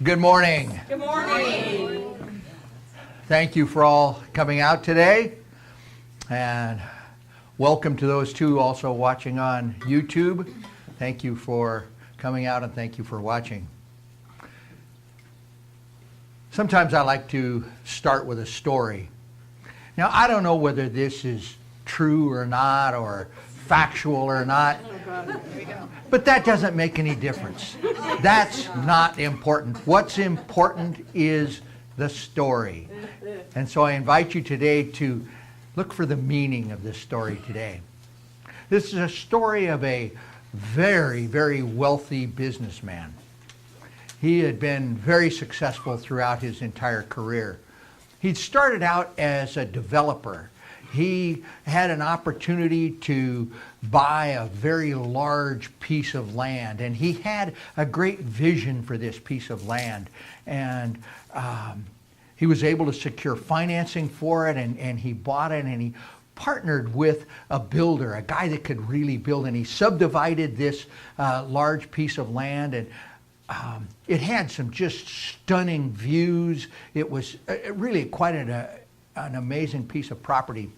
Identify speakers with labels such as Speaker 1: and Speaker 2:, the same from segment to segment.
Speaker 1: Good morning.
Speaker 2: Good morning.
Speaker 1: Thank you for all coming out today. And welcome to those two also watching on YouTube. Thank you for coming out and thank you for watching. Sometimes I like to start with a story. Now, I don't know whether this is true or not, or factual or not, but that doesn't make any difference. That's not important. What's important is the story. And so I invite you today to look for the meaning of this story today. This is a story of a very, very wealthy businessman. He had been very successful throughout his entire career. He'd started out as a developer. He had an opportunity to buy a very large piece of land, and he had a great vision for this piece of land. And he was able to secure financing for it, and he bought it, and he partnered with a builder, a guy that could really build, and he subdivided this large piece of land, and it had some just stunning views. It was really quite an amazing piece of property.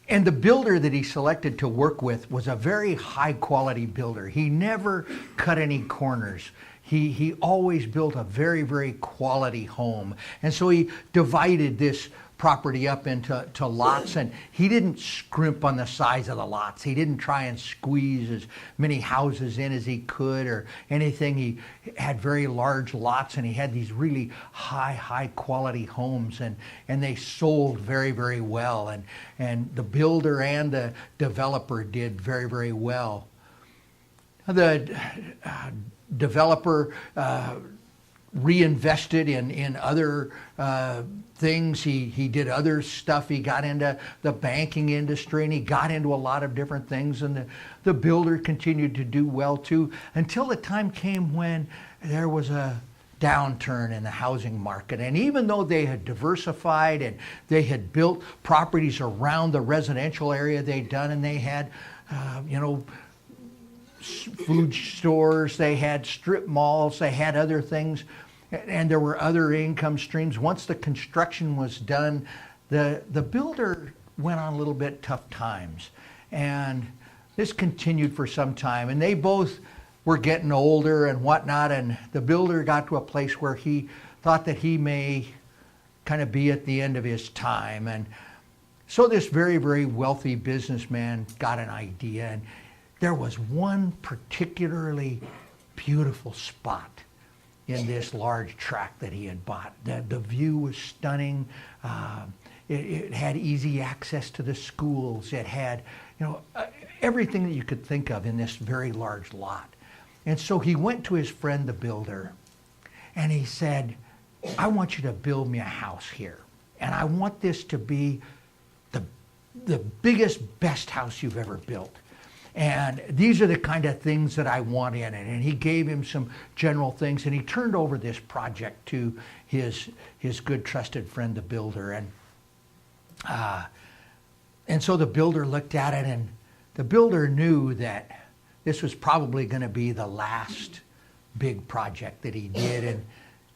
Speaker 1: And the builder that he selected to work with was a very high quality builder. He never cut any corners. He always built a very, very quality home. And so he divided this property up into lots, and he didn't scrimp on the size of the lots. He didn't try and squeeze as many houses in as he could or anything. He had very large lots, and he had these really high quality homes, and they sold very, very well. And the builder and the developer did very, very well. The developer reinvested in other things. He did other stuff. He got into the banking industry, and he got into a lot of different things, and the builder continued to do well too, until the time came when there was a downturn in the housing market. And even though they had diversified and they had built properties around the residential area they'd done, and they had food stores, they had strip malls, they had other things, and there were other income streams. Once the construction was done, the builder went on a little bit tough times. And this continued for some time, and they both were getting older and whatnot, and the builder got to a place where he thought that he may kind of be at the end of his time. And so this very, very wealthy businessman got an idea, and there was one particularly beautiful spot in this large tract that he had bought. The view was stunning. It had easy access to the schools. It had, everything that you could think of in this very large lot. And so he went to his friend, the builder, and he said, I want you to build me a house here. And I want this to be the biggest, best house you've ever built. And these are the kind of things that I want in it. And he gave him some general things, and he turned over this project to his good, trusted friend, the builder. And so the builder looked at it, and the builder knew that this was probably going to be the last big project that he did. And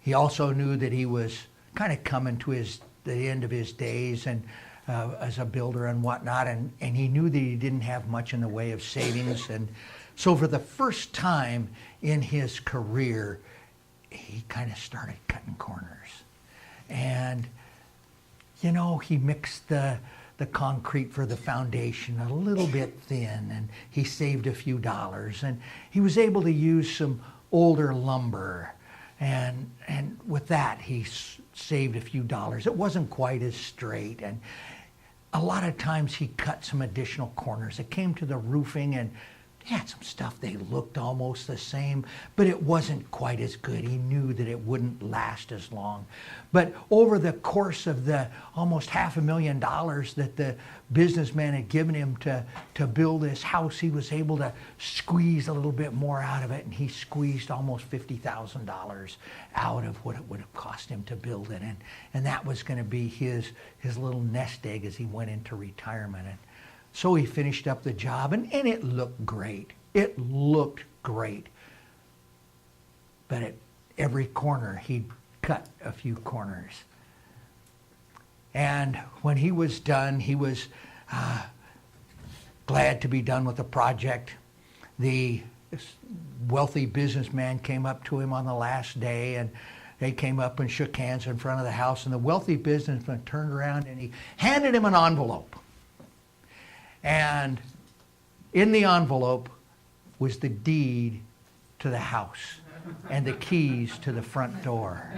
Speaker 1: he also knew that he was kind of coming to the end of his days, and as a builder and whatnot, and he knew that he didn't have much in the way of savings. And so for the first time in his career, he kind of started cutting corners. And he mixed the concrete for the foundation a little bit thin, and he saved a few dollars, and he was able to use some older lumber, and with that he saved a few dollars. It wasn't quite as straight, and a lot of times he cut some additional corners. It came to the roofing, and he had some stuff, they looked almost the same, but it wasn't quite as good. He knew that it wouldn't last as long. But over the course of the almost $500,000 that the businessman had given him to build this house, he was able to squeeze a little bit more out of it, and he squeezed almost $50,000 out of what it would have cost him to build it. And that was going to be his little nest egg as he went into retirement. And so he finished up the job, and it looked great. It looked great. but at every corner he'd cut a few corners. And when he was done, he was glad to be done with the project. The wealthy businessman came up to him on the last day, and they came up and shook hands in front of the house, and the wealthy businessman turned around and he handed him an envelope. And in the envelope was the deed to the house and the keys to the front door.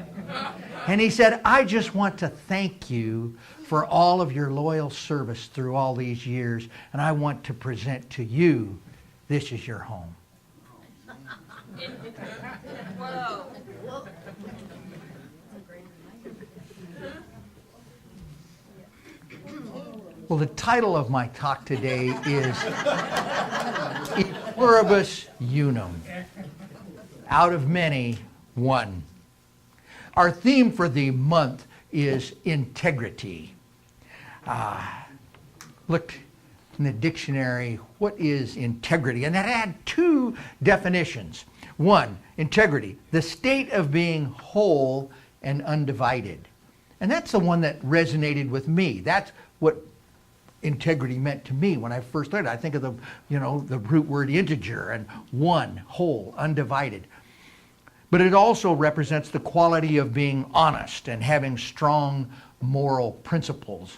Speaker 1: And he said, I just want to thank you for all of your loyal service through all these years, and I want to present to you, this is your home.
Speaker 2: Whoa.
Speaker 1: Well, the title of my talk today is Pluribus Unum. Out of many, one. Our theme for the month is integrity. Looked in the dictionary, what is integrity? And that had two definitions. One, integrity, the state of being whole and undivided. And that's the one that resonated with me. That's what integrity meant to me when I first learned it. I think of the root word integer and one, whole, undivided. But it also represents the quality of being honest and having strong moral principles.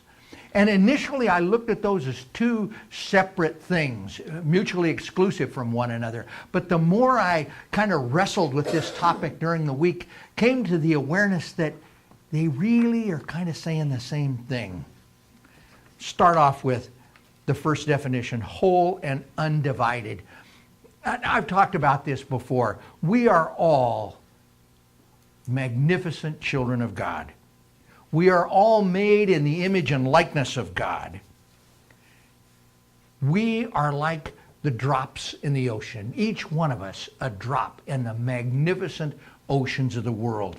Speaker 1: And initially I looked at those as two separate things, mutually exclusive from one another. But the more I kind of wrestled with this topic during the week, came to the awareness that they really are kind of saying the same thing. Start off with the first definition, whole and undivided. I've talked about this before. We are all magnificent children of God. We are all made in the image and likeness of God. We are like the drops in the ocean. Each one of us a drop in the magnificent oceans of the world.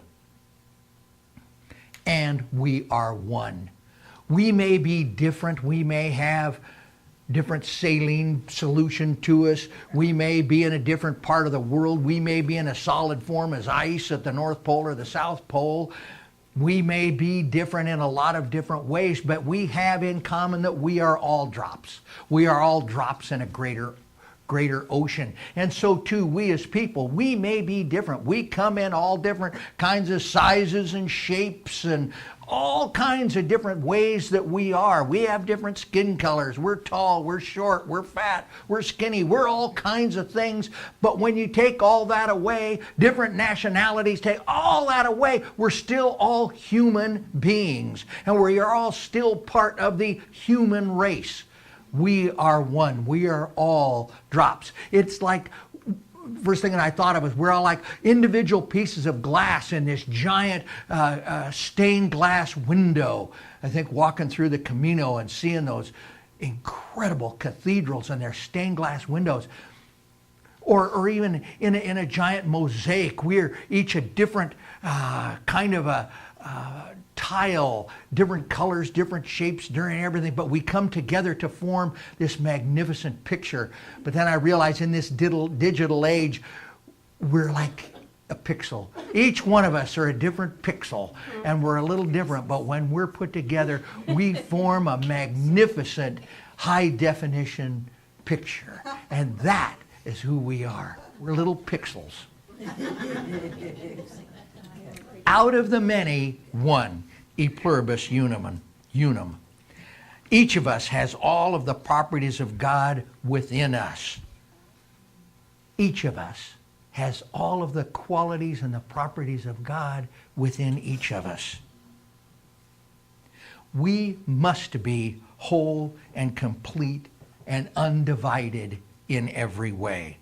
Speaker 1: And we are one. We may be different. We may have different saline solution to us. We may be in a different part of the world. We may be in a solid form as ice at the North Pole or the South Pole. We may be different in a lot of different ways, but we have in common that we are all drops. We are all drops in a greater ocean. And so too, we as people, we may be different. We come in all different kinds of sizes and shapes and all kinds of different ways that we are. We have different skin colors. We're tall, we're short, we're fat, we're skinny. We're all kinds of things. But when you take all that away, different nationalities, take all that away, we're still all human beings. And we are all still part of the human race. We are one. We are all drops. It's like, first thing that I thought of was we're all like individual pieces of glass in this giant stained glass window. I think walking through the Camino and seeing those incredible cathedrals and their stained glass windows. Or even in a giant mosaic. We're each a different kind of a tile, different colors, different shapes, during everything, but we come together to form this magnificent picture. But then I realized in this digital age, we're like a pixel. Each one of us are a different pixel, and we're a little different, but when we're put together, we form a magnificent high-definition picture. And that is who we are. We're little pixels. Out of the many, one, e pluribus unum. Each of us has all of the properties of God within us. Each of us has all of the qualities and the properties of God within each of us. We must be whole and complete and undivided in every way.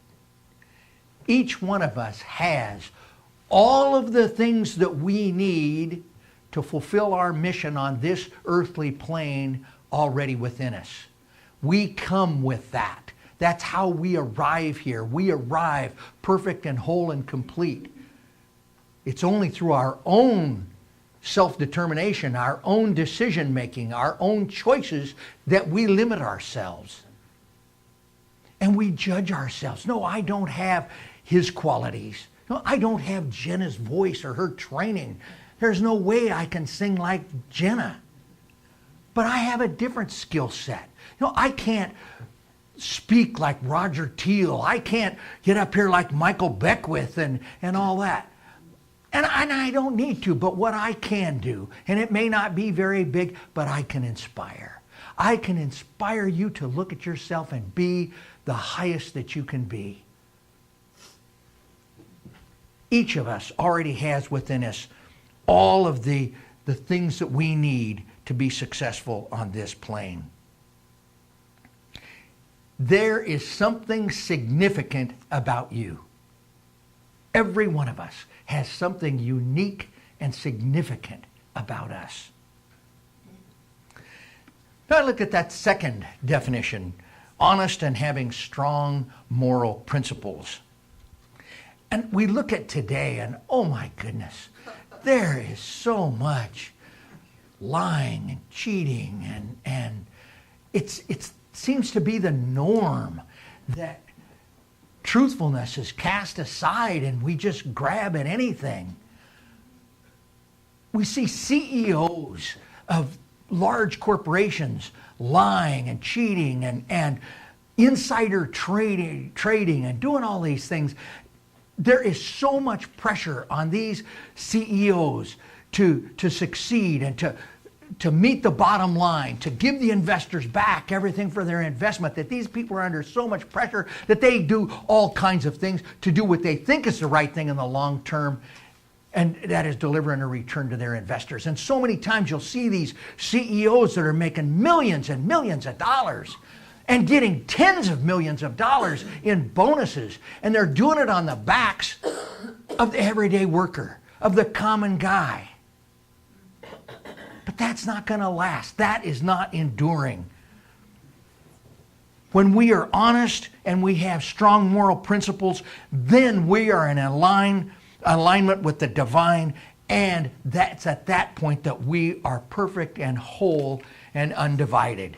Speaker 1: Each one of us has all of the things that we need to fulfill our mission on this earthly plane already within us. We come with that. That's how we arrive here. We arrive perfect and whole and complete. It's only through our own self-determination, our own decision-making, our own choices that we limit ourselves. And we judge ourselves. No, I don't have his qualities. You know, I don't have Jenna's voice or her training. There's no way I can sing like Jenna. But I have a different skill set. You know, I can't speak like Roger Teal. I can't get up here like Michael Beckwith and all that. And I don't need to, but what I can do, and it may not be very big, but I can inspire. I can inspire you to look at yourself and be the highest that you can be. Each of us already has within us all of the things that we need to be successful on this plane. There is something significant about you. Every one of us has something unique and significant about us. Now I look at that second definition, honest and having strong moral principles. And we look at today and oh my goodness, there is so much lying and cheating and it seems to be the norm that truthfulness is cast aside and we just grab at anything. We see CEOs of large corporations lying and cheating and insider trading and doing all these things. There is so much pressure on these CEOs to succeed and to meet the bottom line, to give the investors back everything for their investment, that these people are under so much pressure that they do all kinds of things to do what they think is the right thing in the long term, and that is delivering a return to their investors. And so many times you'll see these CEOs that are making millions and millions of dollars and getting tens of millions of dollars in bonuses, and they're doing it on the backs of the everyday worker, of the common guy. But that's not going to last. That is not enduring. When we are honest and we have strong moral principles, then we are in alignment with the divine, and that's at that point that we are perfect and whole and undivided.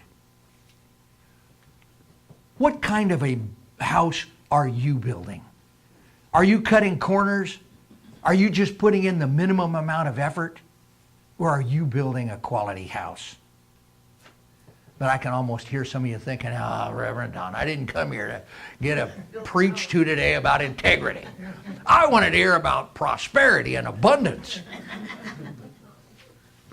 Speaker 1: What kind of a house are you building? Are you cutting corners? Are you just putting in the minimum amount of effort? Or are you building a quality house? But I can almost hear some of you thinking, Reverend Don, I didn't come here to get a preach to today about integrity. I wanted to hear about prosperity and abundance.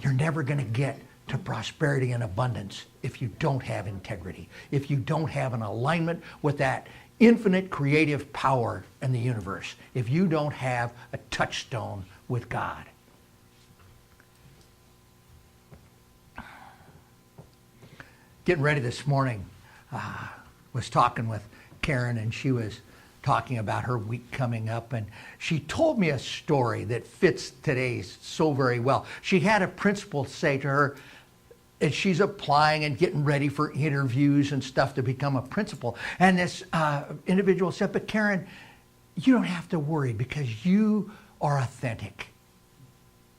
Speaker 1: You're never going to get to prosperity and abundance if you don't have integrity, if you don't have an alignment with that infinite creative power in the universe, if you don't have a touchstone with God. Getting ready this morning, was talking with Karen, and she was talking about her week coming up, and she told me a story that fits today's so very well. She had a principal say to her, and she's applying and getting ready for interviews and stuff to become a principal. And this individual said, but Karen, you don't have to worry because you are authentic.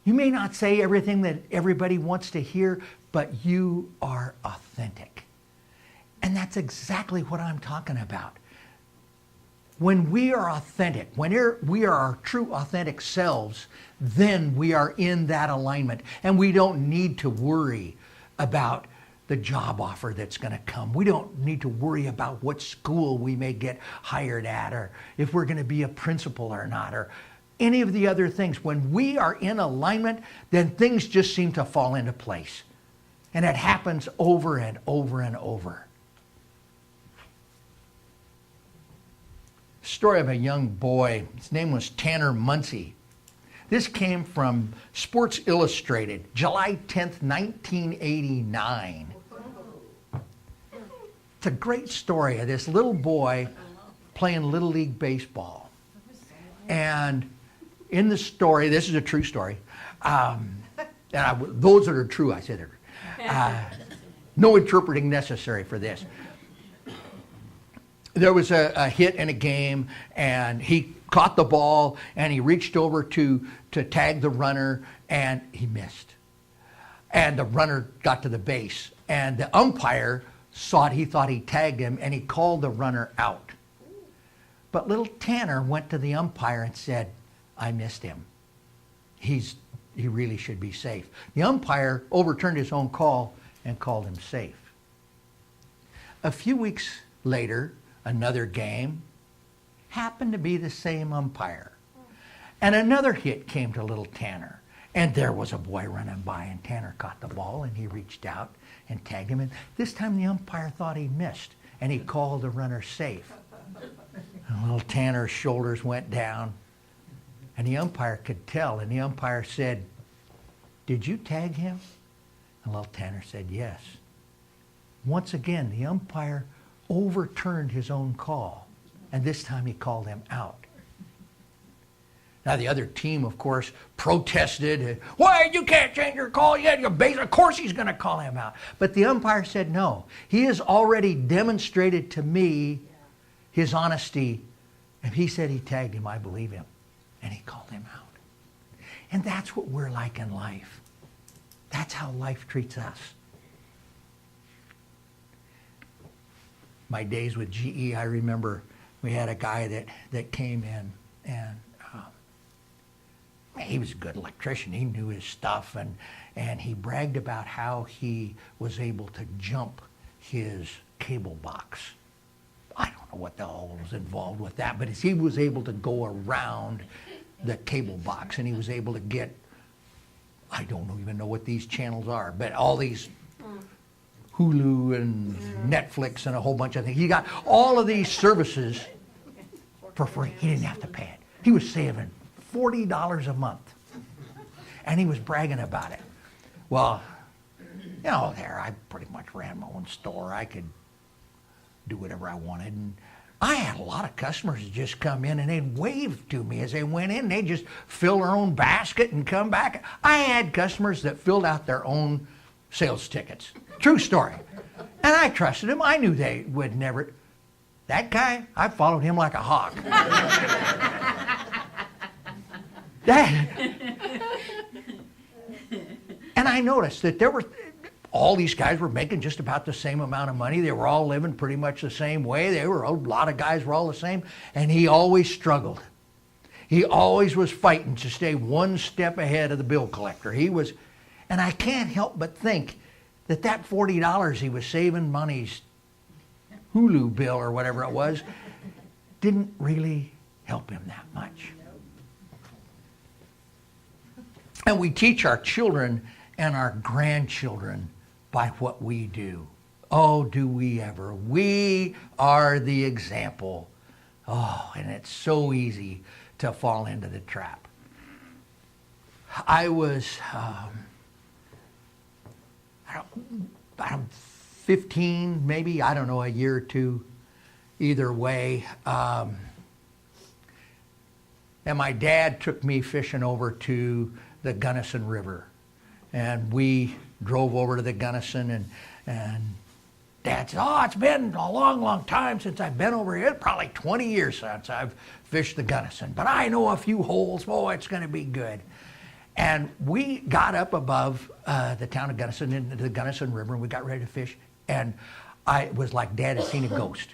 Speaker 1: You may not say everything that everybody wants to hear, but you are authentic. And that's exactly what I'm talking about. When we are authentic, when we are our true authentic selves, then we are in that alignment. And we don't need to worry about the job offer that's going to come. We don't need to worry about what school we may get hired at, or if we're going to be a principal or not, or any of the other things. When we are in alignment, then things just seem to fall into place. And it happens over and over and over. Story of a young boy. His name was Tanner Muncie. This came from Sports Illustrated, July 10th, 1989. It's a great story of this little boy playing Little League Baseball. And in the story, this is a true story. Those that are true, I said they're true. No interpreting necessary for this. There was a hit in a game, and he caught the ball, and he reached over to tag the runner, and he missed. And the runner got to the base, and the umpire he thought he tagged him, and he called the runner out. But little Tanner went to the umpire and said, I missed him. He really should be safe. The umpire overturned his own call and called him safe. A few weeks later, another game happened to be the same umpire. And another hit came to little Tanner. And there was a boy running by, and Tanner caught the ball, and he reached out and tagged him. And this time the umpire thought he missed, and he called the runner safe. And little Tanner's shoulders went down, and the umpire could tell, and the umpire said, did you tag him? And little Tanner said, yes. Once again, the umpire overturned his own call, and this time he called him out. Now the other team, of course, protested. Why, you can't change your call yet. Your base, of course he's going to call him out. But the umpire said, no. He has already demonstrated to me his honesty. If he said he tagged him, I believe him. And he called him out. And that's what we're like in life. That's how life treats us. My days with GE, I remember we had a guy that came in, and he was a good electrician. He knew his stuff, and he bragged about how he was able to jump his cable box. I don't know what the hell was involved with that, but he was able to go around the cable box, and he was able to get, I don't even know what these channels are, but all these Hulu and Netflix and a whole bunch of things. He got all of these services for free. He didn't have to pay it. He was saving $40 a month. And he was bragging about it. Well, you know, I pretty much ran my own store. I could do whatever I wanted. And I had a lot of customers that just come in and they'd wave to me as they went in. They'd just fill their own basket and come back. I had customers that filled out their own sales tickets. True story. And I trusted them. I knew they would never. That guy, I followed him like a hawk. And I noticed that all these guys were making just about the same amount of money. They were all living pretty much the same way. A lot of guys were all the same. And he always struggled. He always was fighting to stay one step ahead of the bill collector. And I can't help but think that $40 he was saving money's Hulu bill or whatever it was didn't really help him that much. And we teach our children and our grandchildren by what we do. Oh, do we ever. We are the example. Oh, and it's so easy to fall into the trap. I was 15, maybe, I don't know, a year or two, either way. And my dad took me fishing over to the Gunnison River. And we drove over to the Gunnison, and Dad said, oh, it's been a long, long time since I've been over here. It's probably 20 years since I've fished the Gunnison. But I know a few holes. Oh, it's going to be good. And we got up above the town of Gunnison into the Gunnison River, and we got ready to fish. And it was like Dad had seen a ghost.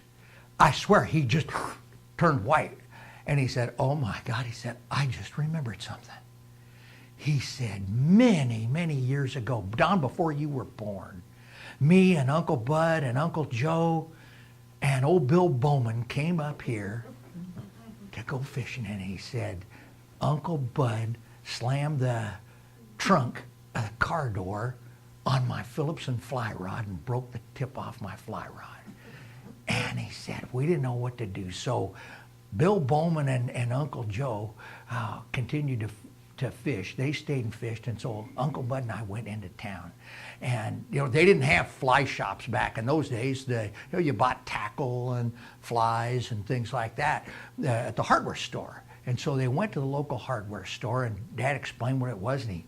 Speaker 1: I swear, he just turned white. And he said, oh my God, he said, I just remembered something. He said, many, many years ago, Don, before you were born, me and Uncle Bud and Uncle Joe and old Bill Bowman came up here to go fishing. And he said, Uncle Bud slammed the trunk of the car door on my Phillips fly rod and broke the tip off my fly rod. And he said, we didn't know what to do. So Bill Bowman and Uncle Joe continued to fish. They stayed and fished, and so Uncle Bud and I went into town. And they didn't have fly shops back in those days. You bought tackle and flies and things like that at the hardware store. And so they went to the local hardware store, and Dad explained what it was, and he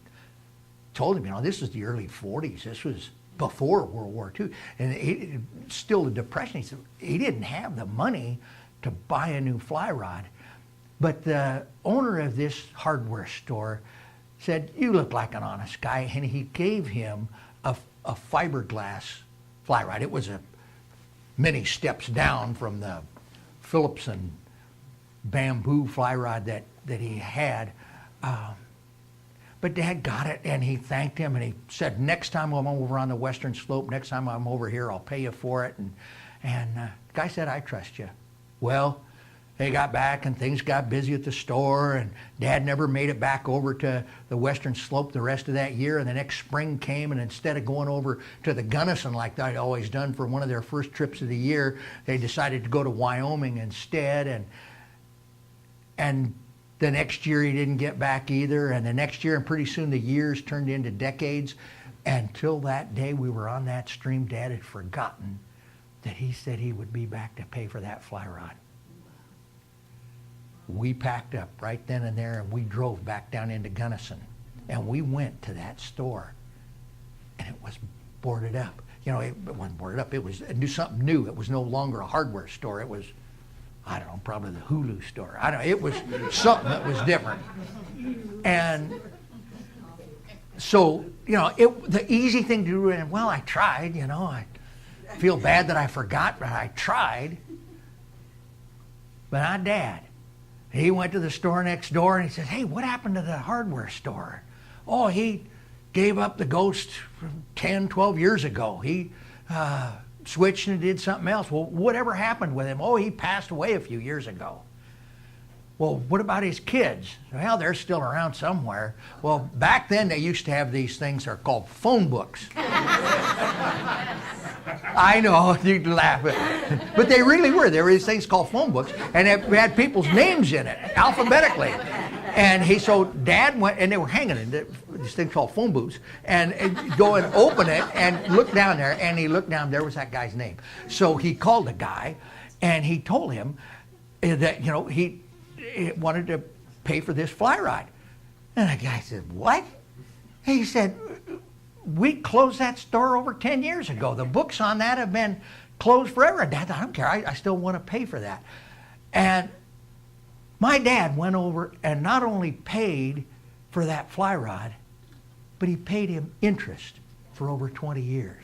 Speaker 1: told him, this was the early 40s. This was before World War II. And still the Depression. He said he didn't have the money to buy a new fly rod. But the owner of this hardware store said, you look like an honest guy, and he gave him a fiberglass fly rod. It was many steps down from the Phillips bamboo fly rod that he had. But Dad got it, and he thanked him, and he said, next time I'm over on the western slope, next time I'm over here, I'll pay you for it. And the guy said, I trust you. Well, they got back, and things got busy at the store, and Dad never made it back over to the western slope the rest of that year. And the next spring came, and instead of going over to the Gunnison like they'd always done for one of their first trips of the year, they decided to go to Wyoming instead. And the next year he didn't get back either, and the next year, and pretty soon the years turned into decades. Until that day we were on that stream, Dad had forgotten that he said he would be back to pay for that fly rod. We packed up right then and there, and we drove back down into Gunnison, and we went to that store, and it was boarded up. You know, it wasn't boarded up. It was something new. It was no longer a hardware store. It was, I don't know, probably the Hulu store. I don't know. It was something that was different. And so, you know, the easy thing to do, and well, I tried, you know. I feel bad that I forgot, but I tried. But not Dad. He went to the store next door, and he said, hey, what happened to the hardware store? Oh, he gave up the ghost 10, 12 years ago. He switched and did something else. Well, whatever happened with him? Oh, he passed away a few years ago. Well, what about his kids? Well, they're still around somewhere. Well, back then they used to have these things that are called phone books. I know, you can laugh, but they really were. There were these things called phone books, and it had people's names in it, alphabetically. And so Dad went, and they were hanging in this thing called phone booths, and go and open it and look down there, and he looked down, there was that guy's name. So he called the guy, and he told him that, you know, he wanted to pay for this fly rod. And the guy said, what? And he said, we closed that store over 10 years ago. The books on that have been closed forever. Dad, I don't care. I still want to pay for that. And my dad went over and not only paid for that fly rod, but he paid him interest for over 20 years.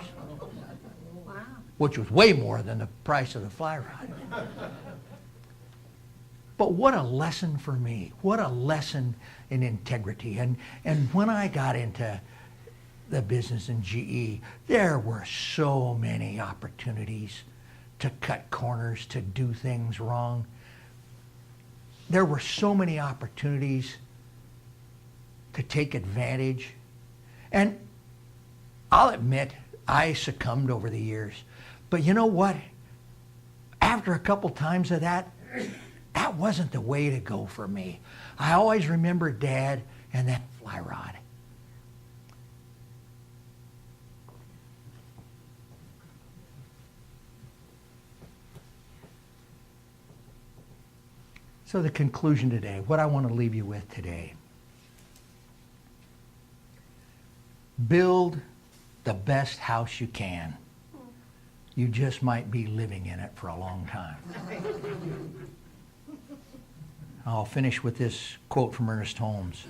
Speaker 1: Wow. Which was way more than the price of the fly rod. But what a lesson for me. What a lesson in integrity. And when I got into the business in GE, there were so many opportunities to cut corners, to do things wrong. There were so many opportunities to take advantage. And I'll admit, I succumbed over the years. But you know what? After a couple times of that, that wasn't the way to go for me. I always remember Dad and that fly rod. So the conclusion today, what I want to leave you with today. Build the best house you can. You just might be living in it for a long time. I'll finish with this quote from Ernest Holmes.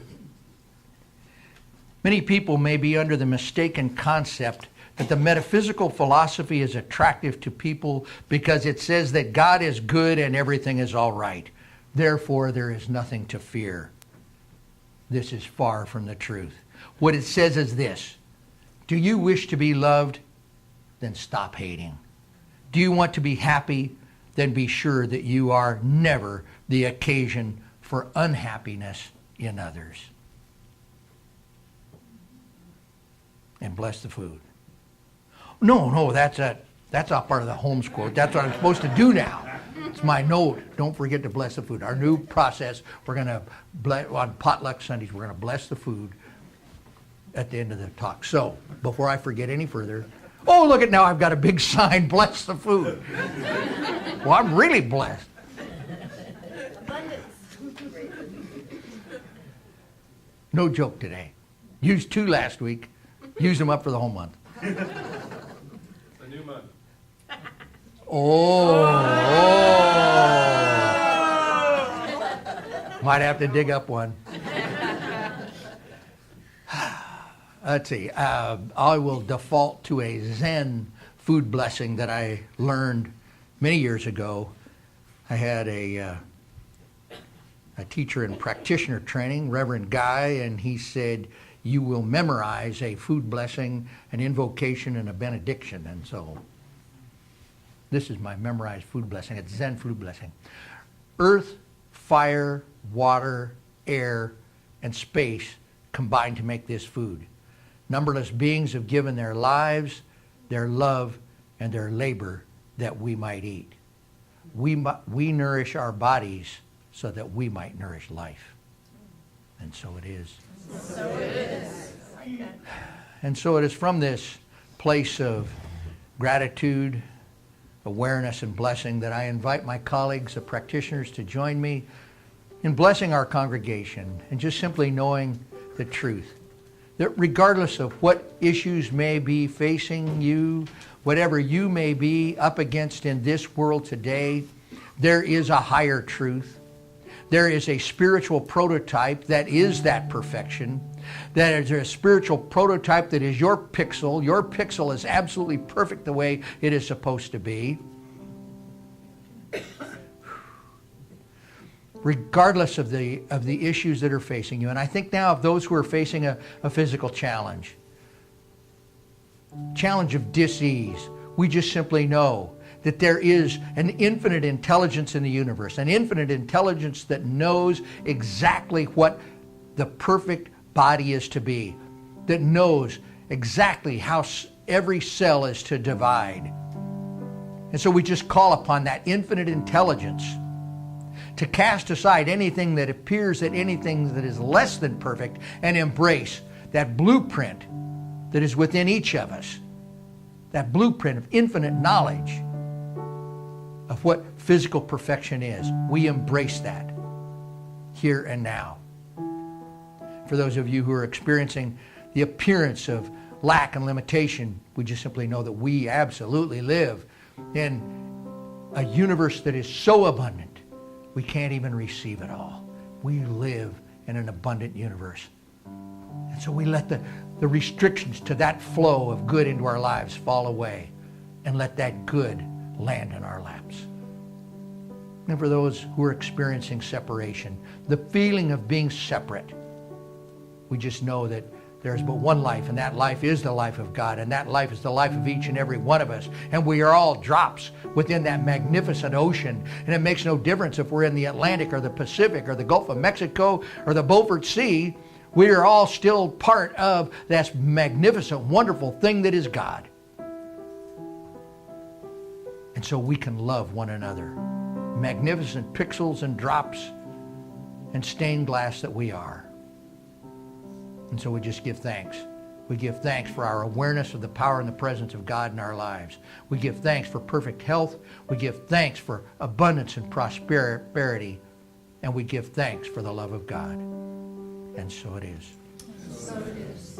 Speaker 1: Many people may be under the mistaken concept that the metaphysical philosophy is attractive to people because it says that God is good and everything is all right. Therefore, there is nothing to fear. This is far from the truth. What it says is this: do you wish to be loved? Then stop hating. Do you want to be happy? Then be sure that you are never the occasion for unhappiness in others. And bless the food. No, that's not part of the Holmes quote. That's what I'm supposed to do now. It's my note. Don't forget to bless the food. Our new process, we're going to, on potluck Sundays, we're going to bless the food at the end of the talk. So, before I forget any further, oh, look at now, I've got a big sign, bless the food. Well, I'm really blessed. No joke today. Used 2 last week. Used them up for the whole month.
Speaker 3: The new month.
Speaker 1: Oh. Might have to dig up one. Let's see. I will default to a Zen food blessing that I learned many years ago. I had a a teacher in practitioner training, Reverend Guy, and he said, you will memorize a food blessing, an invocation, and a benediction. And so this is my memorized food blessing. It's Zen food blessing. Earth, fire, water, air, and space combine to make this food. Numberless beings have given their lives, their love, and their labor that we might eat. We nourish our bodies so that we might nourish life. And so it is.
Speaker 2: So it is.
Speaker 1: And so it is from this place of gratitude, awareness, and blessing that I invite my colleagues, the practitioners, to join me in blessing our congregation and just simply knowing the truth. That regardless of what issues may be facing you, whatever you may be up against in this world today, there is a higher truth. There is a spiritual prototype that is that perfection. That is a spiritual prototype that is your pixel. Your pixel is absolutely perfect the way it is supposed to be. Regardless of the issues that are facing you. And I think now of those who are facing a physical challenge of disease, we just simply know that there is an infinite intelligence in the universe, an infinite intelligence that knows exactly what the perfect body is to be, that knows exactly how every cell is to divide. And so we just call upon that infinite intelligence to cast aside anything that appears, that anything that is less than perfect, and embrace that blueprint that is within each of us, that blueprint of infinite knowledge of what physical perfection is. We embrace that here and now. For those of you who are experiencing the appearance of lack and limitation, we just simply know that we absolutely live in a universe that is so abundant, we can't even receive it all. We live in an abundant universe. And so we let the restrictions to that flow of good into our lives fall away and let that good land in our laps. And for those who are experiencing separation, the feeling of being separate, we just know that there's but one life, and that life is the life of God, and that life is the life of each and every one of us. And we are all drops within that magnificent ocean. And it makes no difference if we're in the Atlantic or the Pacific or the Gulf of Mexico or the Beaufort Sea. We are all still part of that magnificent, wonderful thing that is God. And so we can love one another. Magnificent pixels and drops and stained glass that we are. And so we just give thanks. We give thanks for our awareness of the power and the presence of God in our lives. We give thanks for perfect health. We give thanks for abundance and prosperity. And we give thanks for the love of God. And so it is.
Speaker 2: So it is.